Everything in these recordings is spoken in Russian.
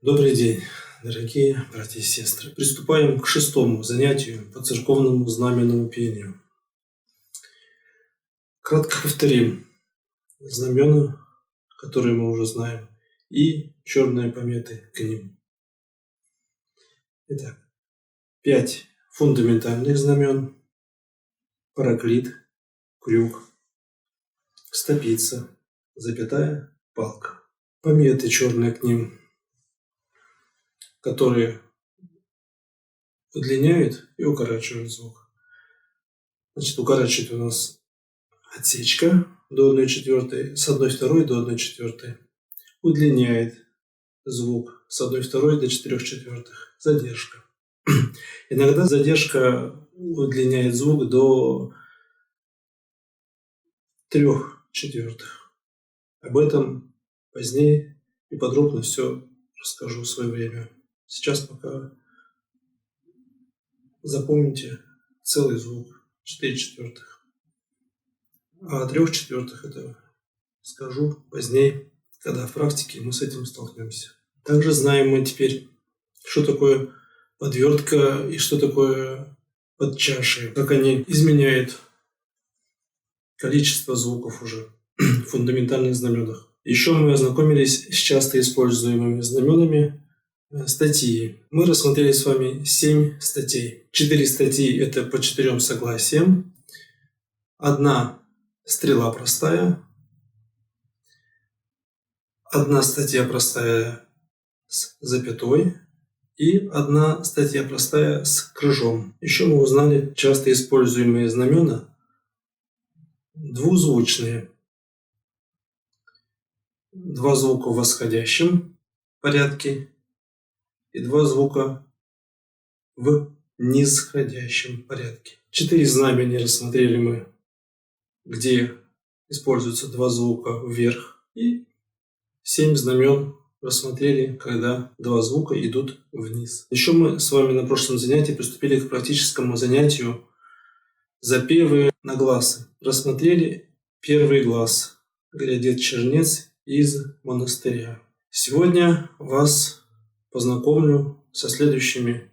Добрый день, дорогие братья и сестры. Приступаем к 6-му занятию по церковному знаменному пению. Кратко повторим знамена, которые мы уже знаем, и черные пометы к ним. Итак, 5 фундаментальных знамен: параклит, крюк, стопица, запятая, палка. Пометы черные к ним, которые удлиняют и укорачивают звук. Значит, укорачивает у нас отсечка до 1/4, с 1/2 до 1/4. Удлиняет звук с 1/2 до 4/4. Задержка. Иногда задержка удлиняет звук до 3/4. Об этом позднее и подробно все расскажу в свое время. Сейчас пока запомните целый звук 4/4. А о 3/4 это скажу позднее, когда в практике мы с этим столкнемся. Также знаем мы теперь, что такое подвертка и что такое подчаши, как они изменяют количество звуков уже в фундаментальных знаменах. Еще мы ознакомились с часто используемыми знаменами статьи. Мы рассмотрели с вами 7 статей. 4 статьи – это по 4 согласиям. 1 стрела простая. 1 статья простая с запятой. И 1 статья простая с крыжом. Еще мы узнали часто используемые знамена двузвучные. 2 звука в восходящем порядке и 2 звука в нисходящем порядке. 4 знамени рассмотрели мы, где используются 2 звука вверх, и 7 знамен рассмотрели, когда 2 звука идут вниз. Еще мы с вами на прошлом занятии приступили к практическому занятию запевы на гласы. Рассмотрели первый глас, глядит чернец из монастыря. Сегодня вас познакомлю со следующими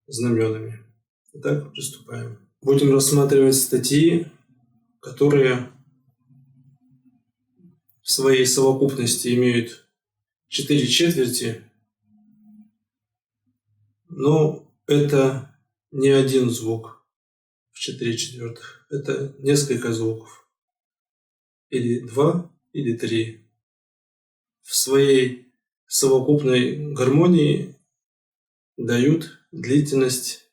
знаменами. Итак, приступаем. Будем рассматривать статьи, которые в своей совокупности имеют 4 четверти, но это не один звук в 4/4, это несколько звуков, или 2, или 3. В своей совокупной гармонии дают длительность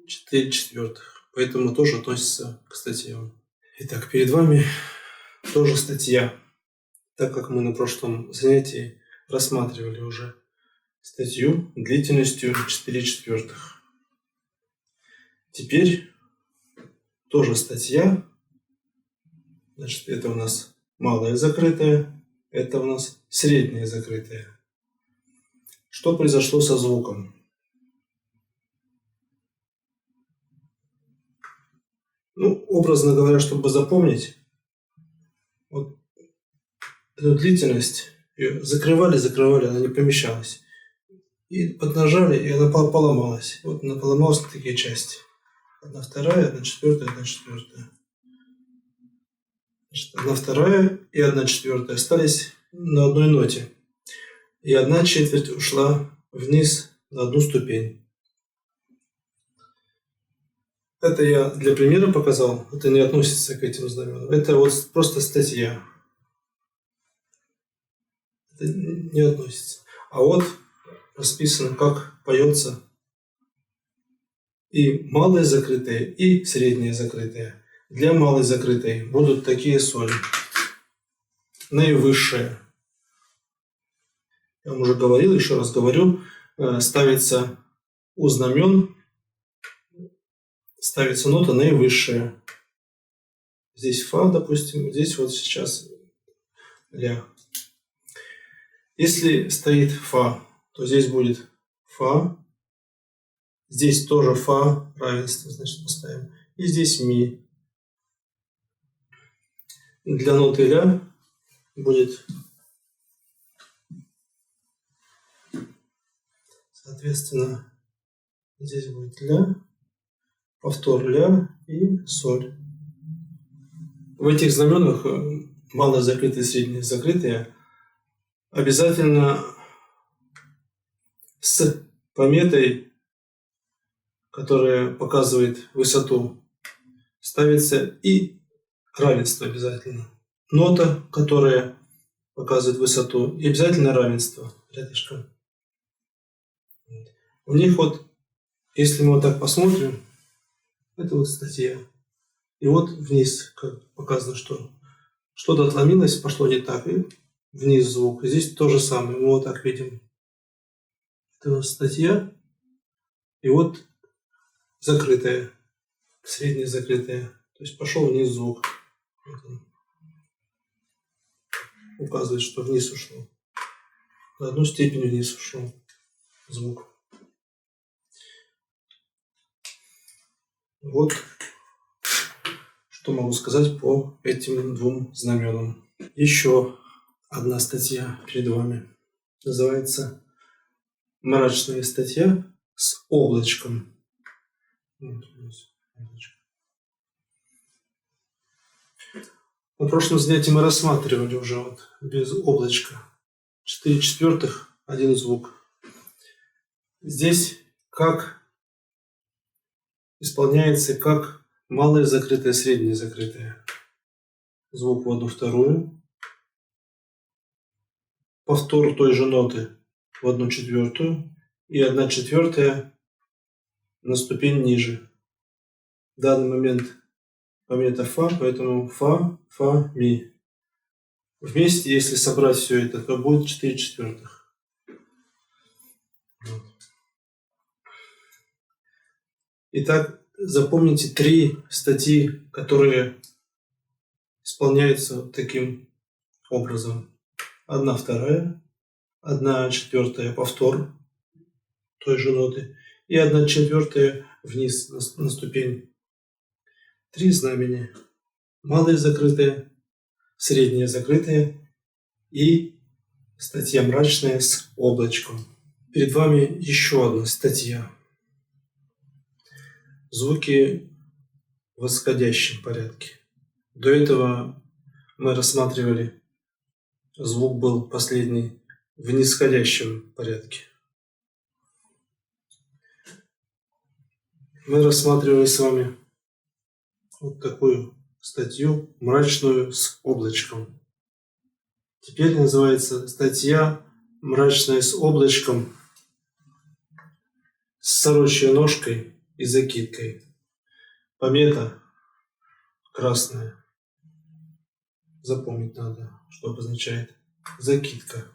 4/4, поэтому тоже относится к статьям. Итак, перед вами тоже статья, так как мы на прошлом занятии рассматривали уже статью длительностью 4/4. Теперь тоже статья. Значит, это у нас малая закрытая, это у нас средняя закрытая. Что произошло со звуком? Образно говоря, чтобы запомнить, вот эту длительность ее закрывали, она не помещалась. И поднажали, и она поломалась. Вот она поломалась на такие части. 1/2, 1/4, 1/4. Значит, 1/2 и 1/4 остались на одной ноте. И 1/4 ушла вниз на 1 ступень. Это я для примера показал, это не относится к этим знаменам. Это вот просто статья. Это не относится. А вот расписано, как поется и малая закрытая, и средняя закрытая. Для малой закрытой будут такие соли. Наивысшая. Я вам уже говорил, еще раз говорю, ставится у знамен, ставится нота наивысшая. Здесь фа, допустим, здесь вот сейчас ля. Если стоит фа, то здесь будет фа. Здесь тоже фа, равенство, значит, поставим. И здесь ми. Для ноты ля будет Соответственно, здесь будет ля, повтор ля и соль. В этих знаменах малые закрытые, средние закрытые обязательно с пометой, которая показывает высоту, ставится и равенство обязательно. Нота, которая показывает высоту, и обязательно равенство рядышком. У них вот, если мы вот так посмотрим, это вот статья. И вот вниз, как показано, что что-то отломилось, пошло не так, и вниз звук. Здесь то же самое, мы вот так видим. Это вот статья, и вот закрытая, средняя закрытая. То есть пошел вниз звук. Вот он. Указывает, что вниз ушло. На одну степень вниз ушел звук. Вот что могу сказать по этим двум знаменам. Еще одна статья перед вами. Называется «Мрачная статья с облачком». Вот у нас облачко. На прошлом занятии мы рассматривали уже вот без облачка. 4/4, один звук. Здесь как исполняется как малое закрытое, среднее закрытое. Звук в 1/2. Повтор той же ноты в 1/4 и 1/4 на ступень ниже. В данный момент помета фа, поэтому фа, фа, ми. Вместе, если собрать все это, то будет 4/4. Вот. Итак, запомните 3 статьи, которые исполняются таким образом. 1/2, 1/4 повтор той же ноты и 1/4 вниз на ступень. 3 знамения. Малые закрытые, средние закрытые и статья мрачная с облачком. Перед вами еще одна статья. Звуки в восходящем порядке. До этого мы рассматривали, звук был последний в нисходящем порядке. Мы рассматривали с вами вот такую статью мрачную с облачком. Теперь называется статья мрачная с облачком с сорочьей ножкой и закидкой. Помета красная. Запомнить надо, что обозначает закидка.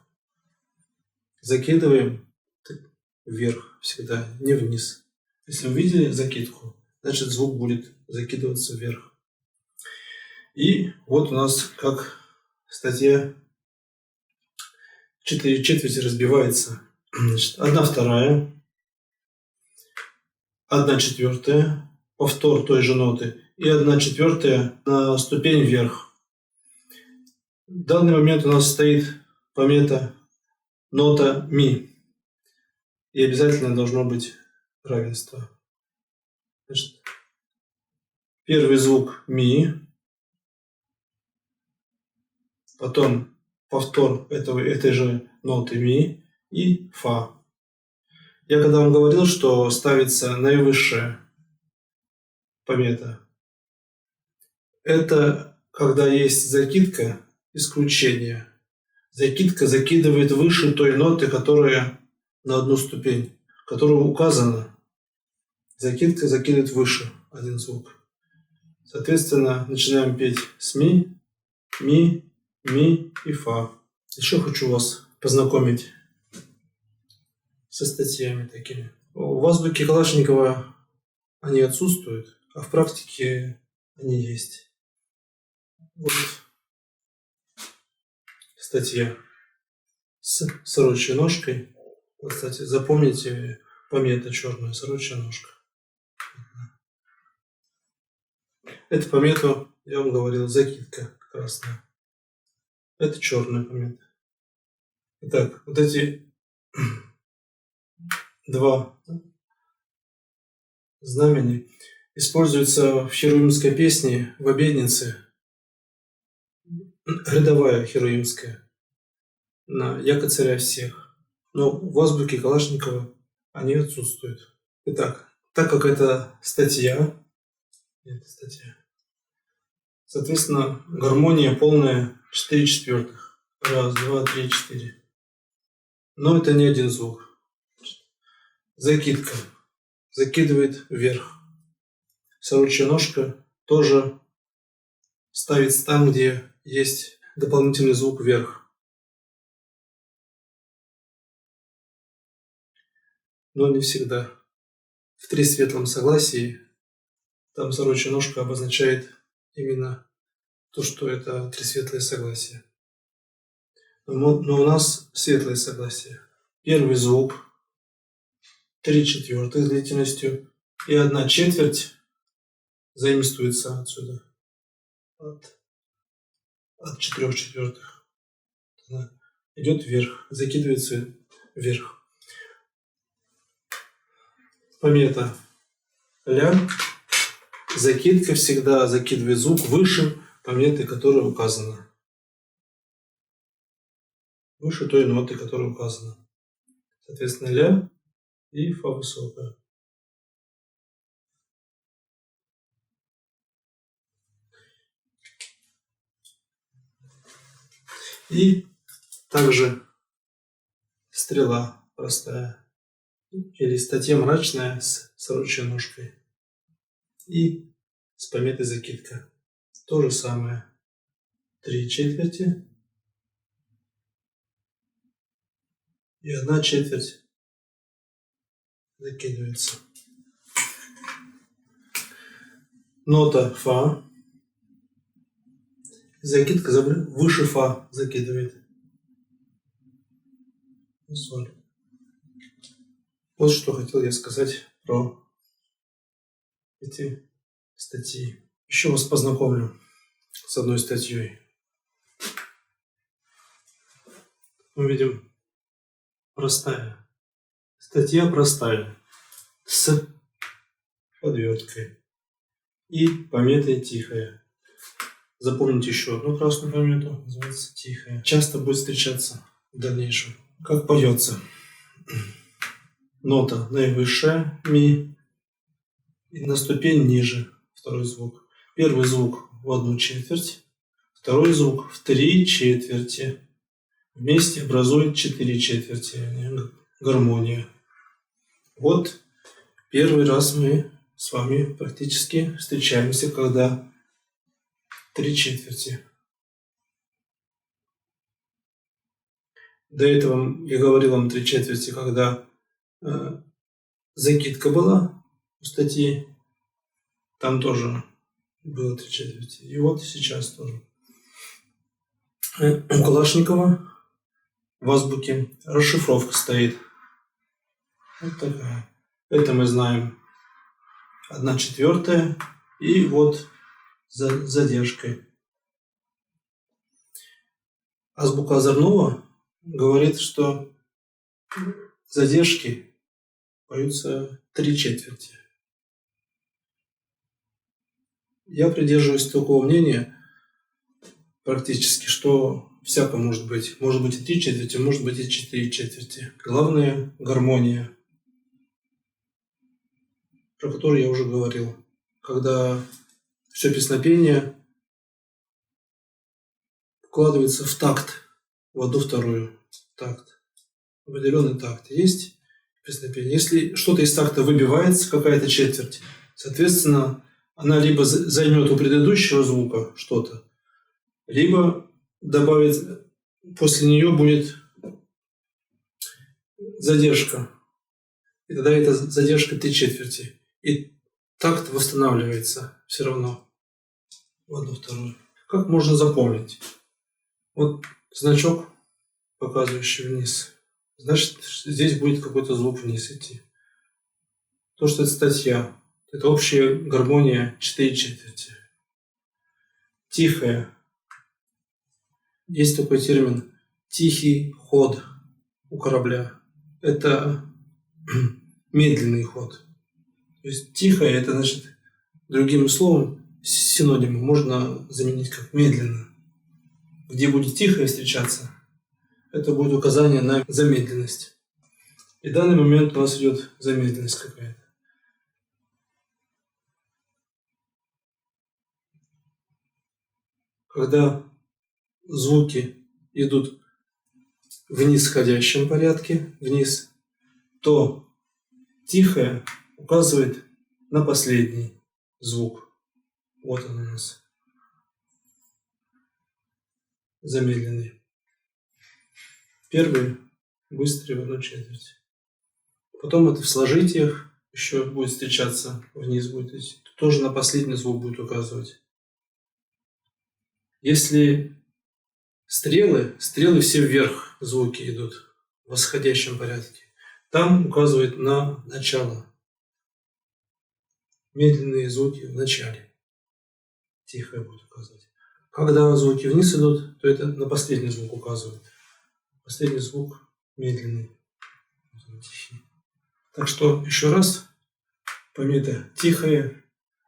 Закидываем вверх всегда, не вниз. Если увидели закидку, значит звук будет закидываться вверх. И вот у нас как статья 4/4 разбивается. Значит, 1/2, 1/4, повтор той же ноты и 1/4 на ступень вверх. В данный момент у нас стоит помета нота ми. И обязательно должно быть равенство. Значит, первый звук ми, потом повтор этой же ноты ми и фа. Я когда вам говорил, что ставится наивысшая помета, это когда есть закидка, исключение. Закидка закидывает выше той ноты, которая на одну ступень, которая указана. Закидка закидывает выше один звук. Соответственно, начинаем петь с ми, ми, ми и фа. Еще хочу вас познакомить со статьями такими. В азбуке Калашникова они отсутствуют, а в практике они есть. Вот статья с сорочьей ножкой. Вот, кстати, запомните, помета черная, сорочья ножка. Эту помету, я вам говорил, закидка красная. Это черная помета. Итак, вот эти два знамени используется в херувимской песне в обеднице, рядовая херувимская, на «Яко царя всех». Но в азбуке Калашникова они отсутствуют. Итак, так как это статья, соответственно, гармония полная 4/4. Раз, два, три, четыре. Но это не один звук. Закидка. Закидывает вверх. Сорочья ножка тоже ставится там, где есть дополнительный звук вверх. Но не всегда. В трисветлом согласии там сорочья ножка обозначает именно то, что это трисветлое согласие. Но у нас светлое согласие. Первый звук 3/4 длительностью и 1/4 заимствуется отсюда от 4/4. Идет вверх, закидывается вверх. Помета ля. Закидка всегда закидывает звук выше пометы, которая указана. Выше той ноты, которая указана. Соответственно, ля и фа высокая. И также стрела простая. Или статья мрачная с сорочьей ножкой. И с пометой закидка. То же самое. 3/4 и 1/4 закидывается. Нота фа. Закидка выше фа закидывает. Соль. Вот что хотел я сказать про эти статьи. Еще вас познакомлю с одной статьей. Мы видим простая. Статья простая. С подверткой. И пометой тихая. Запомните еще одну красную помету. Называется тихая. Часто будет встречаться в дальнейшем. Как поется. Нота наивысшая, ми. И на ступень ниже второй звук. Первый звук в 1/4. Второй звук в 3/4. Вместе образует 4/4. Гармония. Вот первый раз мы с вами практически встречаемся, когда 3/4. До этого я говорил вам 3/4, когда закидка была у статьи. Там тоже было 3/4. И вот сейчас тоже. У Калашникова в азбуке расшифровка стоит. Вот такая. Это мы знаем 1/4 и вот с задержкой. Азбука Озорного говорит, что задержки поются 3/4. Я придерживаюсь такого мнения практически, что всяко может быть. Может быть и 3/4, может быть и 4/4. Главное – гармония, про которую я уже говорил. Когда все песнопение вкладывается в такт, в одну-вторую такт. Определенный такт есть песнопение. Если что-то из такта выбивается, какая-то четверть, соответственно, она либо займет у предыдущего звука что-то, либо добавит, после нее будет задержка. И тогда эта задержка 3/4. И такт восстанавливается все равно в одну-вторую. Как можно запомнить? Вот значок, показывающий вниз. Значит, здесь будет какой-то звук вниз идти. То, что это статья. Это общая гармония 4/4. Тихая. Есть такой термин «тихий ход» у корабля. Это медленный ход. То есть тихое, это значит, другим словом, синонимом можно заменить как медленно. Где будет тихое встречаться, это будет указание на замедленность. И в данный момент у нас идет замедленность какая-то. Когда звуки идут в нисходящем порядке, вниз, то тихое указывает на последний звук. Вот он у нас. Замедленный. Первый быстрый в 1/4. Потом это в сложитиях еще будет встречаться, вниз будет идти. Тоже на последний звук будет указывать. Если стрелы все вверх звуки идут в восходящем порядке, там указывает на начало. Медленные звуки в начале. Тихое будет указывать. Когда звуки вниз идут, то это на последний звук указывает. Последний звук медленный. Так что еще раз поймите, тихое,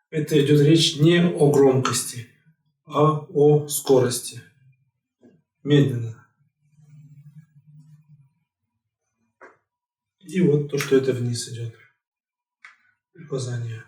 это идет речь не о громкости, а о скорости. Медленно. И вот то, что это вниз идет. Указание.